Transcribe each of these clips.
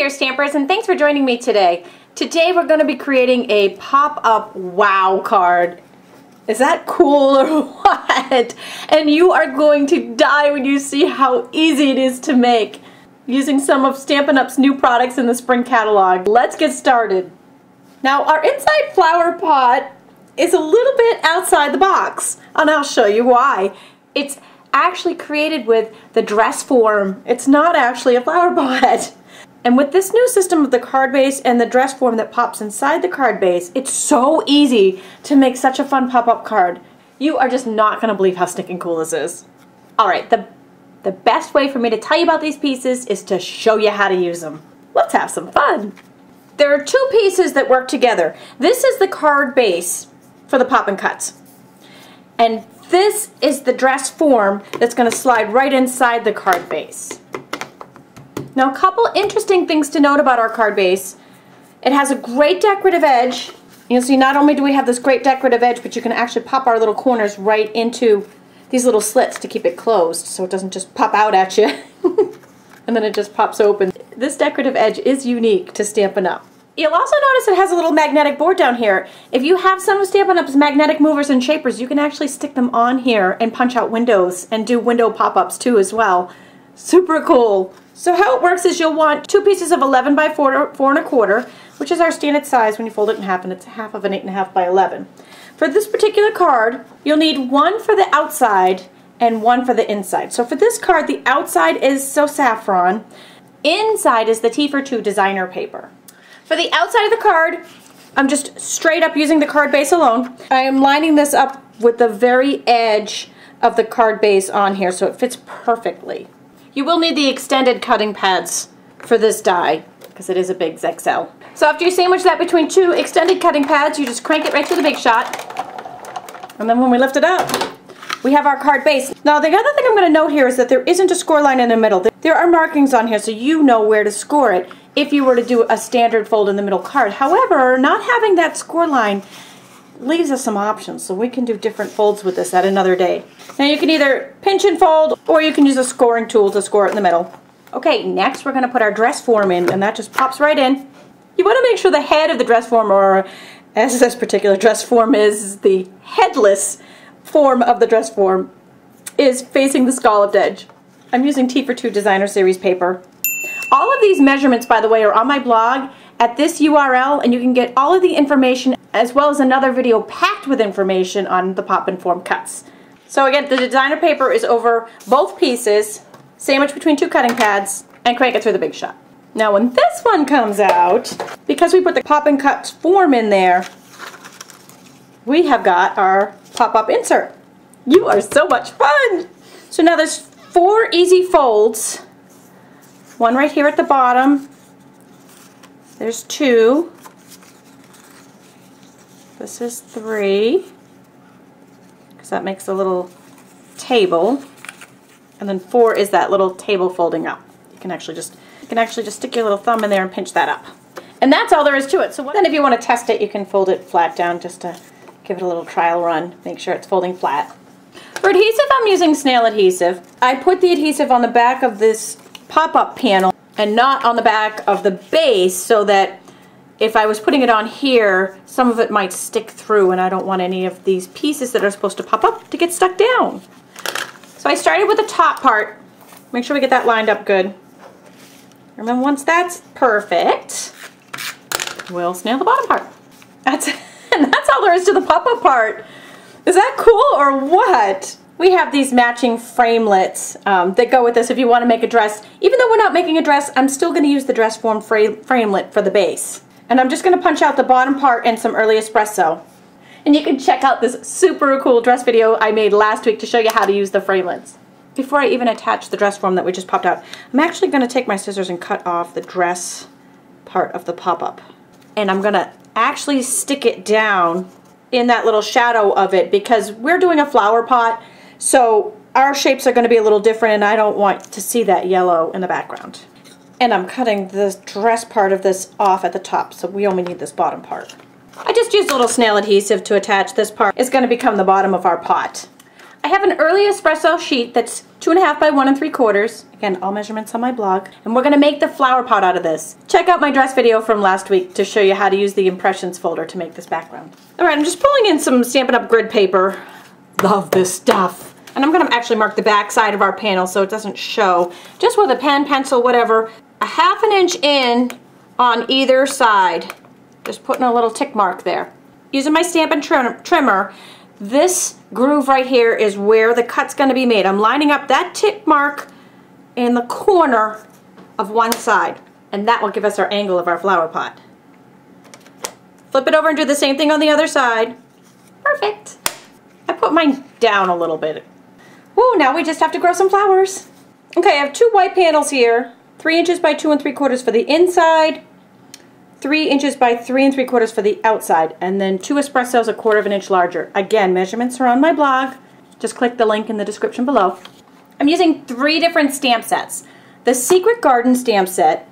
there, Stampers, and thanks for joining me today. Today we're going to be creating a pop-up wow card. Is that cool or what? And you are going to die when you see how easy it is to make using some of Stampin' Up's new products in the spring catalog. Let's get started. Now our inside flower pot is a little bit outside the box, and I'll show you why. It's actually created with the dress form. It's not actually a flower pot. And with this new system of the card base and the dress form that pops inside the card base, it's so easy to make such a fun pop-up card. You are just not going to believe how stinking cool this is. Alright, the best way for me to tell you about these pieces is to show you how to use them. Let's have some fun. There are two pieces that work together. This is the card base for the pop and cuts. And this is the dress form that's going to slide right inside the card base. Now, a couple interesting things to note about our card base. It has a great decorative edge. You'll see not only do we have this great decorative edge, but you can actually pop our little corners right into these little slits to keep it closed so it doesn't just pop out at you and then it just pops open. This decorative edge is unique to Stampin' Up. You'll also notice it has a little magnetic board down here. If you have some of Stampin' Up's magnetic movers and shapers, you can actually stick them on here and punch out windows and do window pop-ups too as well. Super cool. So how it works is you'll want two pieces of 11 by 4 1/4, which is our standard size when you fold it in half, and it's half of an 8.5 by 11. For this particular card, you'll need one for the outside and one for the inside. So for this card, the outside is So Saffron, inside is the T for 2 designer paper. For the outside of the card, I'm just straight up using the card base alone. I am lining this up with the very edge of the card base on here so it fits perfectly. You will need the extended cutting pads for this die because it is a big XL. So after you sandwich that between two extended cutting pads, you just crank it right to the big shot. And then when we lift it up, we have our card base. Now the other thing I'm going to note here is that there isn't a score line in the middle. There are markings on here so you know where to score it if you were to do a standard fold in the middle card. However, not having that score line leaves us some options, so we can do different folds with this at another day. Now you can either pinch and fold, or you can use a scoring tool to score it in the middle. Okay, next we're going to put our dress form in, and that just pops right in. You want to make sure the head of the dress form, or as this particular dress form is, the headless form of the dress form, is facing the scalloped edge. I'm using T for 2 designer series paper. All of these measurements, by the way, are on my blog at this URL, and you can get all of the information as well as another video packed with information on the pop and form cuts. So again, the designer paper is over both pieces, sandwich between two cutting pads, and crank it through the big shot. Now when this one comes out, because we put the pop and cut form in there, we have got our pop-up insert. You are so much fun! So now there's 4 easy folds. One right here at the bottom. There's 2. This is 3, because that makes a little table, and then 4 is that little table folding up. You can actually just stick your little thumb in there and pinch that up, and that's all there is to it. So then, if you want to test it, you can fold it flat down just to give it a little trial run. Make sure it's folding flat. For adhesive, I'm using snail adhesive. I put the adhesive on the back of this pop-up panel and not on the back of the base, so that if I was putting it on here, some of it might stick through, and I don't want any of these pieces that are supposed to pop up to get stuck down. So I started with the top part. Make sure we get that lined up good. And then once that's perfect, we'll snail the bottom part. And that's all there is to the pop-up part. Is that cool or what? We have these matching framelits that go with this if you want to make a dress. Even though we're not making a dress, I'm still going to use the dress form framelit for the base. And I'm just going to punch out the bottom part in some early espresso. And you can check out this super cool dress video I made last week to show you how to use the framelits. Before I even attach the dress form that we just popped out, I'm actually going to take my scissors and cut off the dress part of the pop-up. And I'm going to actually stick it down in that little shadow of it, because we're doing a flower pot, so our shapes are going to be a little different, and I don't want to see that yellow in the background. And I'm cutting the dress part of this off at the top, so we only need this bottom part. I just used a little snail adhesive to attach this part. It's going to become the bottom of our pot. I have an early espresso sheet that's 2.5 by 1 3/4. Again, all measurements on my blog. And we're gonna make the flower pot out of this. Check out my dress video from last week to show you how to use the impressions folder to make this background. All right, I'm just pulling in some Stampin' Up! Grid paper. Love this stuff. And I'm gonna actually mark the back side of our panel so it doesn't show. Just with a pen, pencil, whatever. A 1/2 inch in on either side. Just putting a little tick mark there. Using my Stampin' trimmer, this groove right here is where the cut's going to be made. I'm lining up that tick mark in the corner of one side, and that will give us our angle of our flower pot. Flip it over and do the same thing on the other side. Perfect. I put mine down a little bit. Woo, now we just have to grow some flowers. Okay, I have 2 white panels here, 3 inches by 2 3/4 for the inside, 3 inches by 3 3/4 for the outside, and then 2 espressos 1/4 inch larger. Again, measurements are on my blog. Just click the link in the description below. I'm using 3 different stamp sets. The Secret Garden stamp set,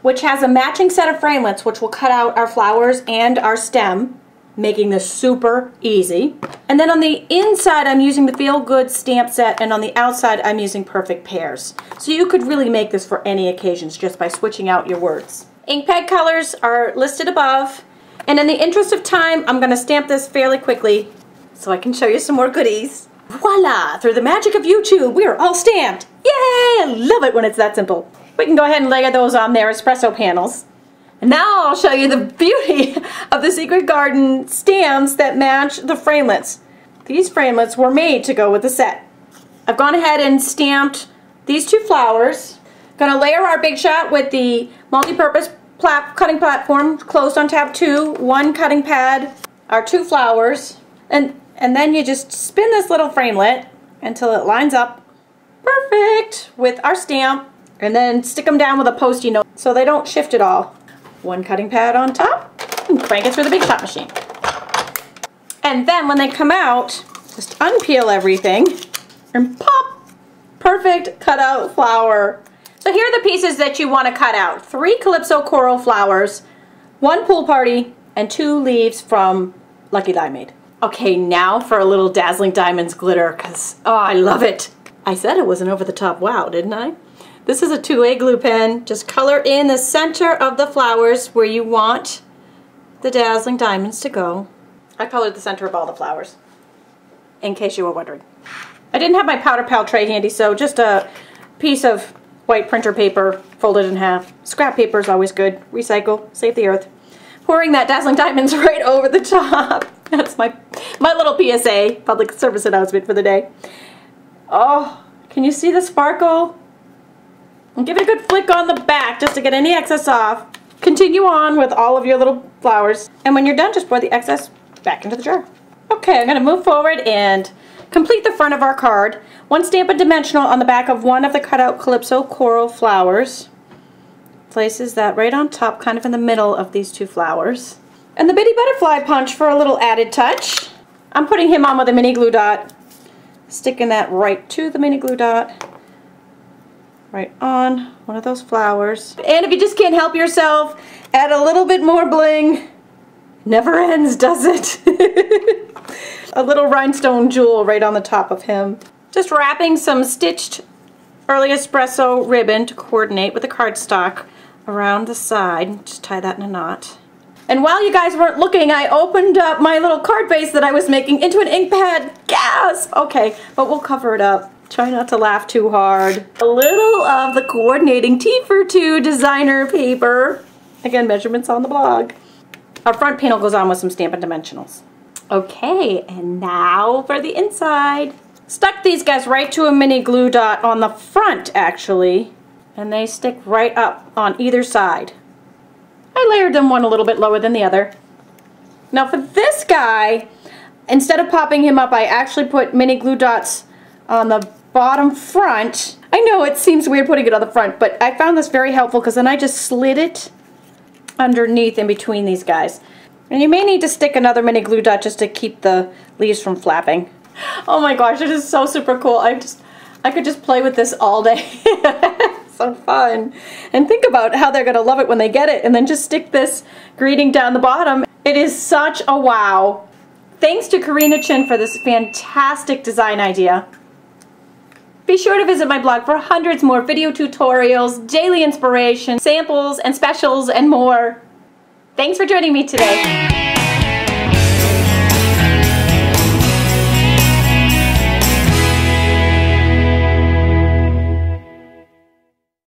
which has a matching set of framelits, which will cut out our flowers and our stem, making this super easy. And then on the inside, I'm using the Feel Good stamp set, and on the outside, I'm using Perfect Pairs. So you could really make this for any occasions just by switching out your words. Ink pad colors are listed above, and in the interest of time, I'm going to stamp this fairly quickly so I can show you some more goodies. Voila! Through the magic of YouTube, we are all stamped! Yay! I love it when it's that simple. We can go ahead and layer those on their espresso panels. And now I'll show you the beauty of the Secret Garden stamps that match the framelits. These framelits were made to go with the set. I've gone ahead and stamped these 2 flowers. Gonna layer our Big Shot with the multi-purpose cutting platform closed on tab 2, 1 cutting pad, our 2 flowers, and then you just spin this little framelit until it lines up perfect with our stamp, and then stick them down with a Post-it note so they don't shift at all. 1 cutting pad on top, and crank it through the Big Shot machine. And then when they come out, just unpeel everything and pop! Perfect cutout flower. So here are the pieces that you want to cut out. 3 Calypso coral flowers, 1 pool party, and 2 leaves from Lucky Die Made. Okay, now for a little Dazzling Diamonds glitter, because, oh, I love it. I said it was an over-the-top wow, didn't I? This is a 2A glue pen. Just color in the center of the flowers where you want the Dazzling Diamonds to go. I colored the center of all the flowers, in case you were wondering. I didn't have my powder pal tray handy, so just a piece of white printer paper folded in half. Scrap paper is always good. Recycle, save the earth. Pouring that Dazzling Diamonds right over the top. That's my little PSA, public service announcement for the day. Oh, can you see the sparkle? And give it a good flick on the back just to get any excess off. Continue on with all of your little flowers. And when you're done, just pour the excess back into the jar. Okay, I'm going to move forward and complete the front of our card. 1 Stampin' Dimensional on the back of 1 of the cutout Calypso coral flowers. Places that right on top, kind of in the middle of these 2 flowers. And the Bitty Butterfly Punch for a little added touch. I'm putting him on with a mini glue dot. Sticking that right to the mini glue dot. Right on one of those flowers. And if you just can't help yourself, add a little bit more bling. Never ends, does it? A little rhinestone jewel right on the top of him. Just wrapping some stitched Early Espresso ribbon to coordinate with the cardstock around the side. Just tie that in a knot. And while you guys weren't looking, I opened up my little card base that I was making into an ink pad. Gasp! Okay, but we'll cover it up. Try not to laugh too hard. A little of the coordinating T for 2 designer paper. Again, measurements on the blog. Our front panel goes on with some Stampin' Dimensionals. Okay, and now for the inside. Stuck these guys right to a mini glue dot on the front, actually. And they stick right up on either side. I layered them one a little bit lower than the other. Now for this guy, instead of popping him up, I actually put mini glue dots on the bottom front. I know it seems weird putting it on the front, but I found this very helpful because then I just slid it underneath in between these guys. And you may need to stick another mini glue dot just to keep the leaves from flapping. Oh my gosh, it is so super cool. I could just play with this all day. So fun. And think about how they're going to love it when they get it, and then just stick this greeting down the bottom. It is such a wow. Thanks to Karina Chin for this fantastic design idea. Be sure to visit my blog for hundreds more video tutorials, daily inspiration, samples, and specials, and more. Thanks for joining me today.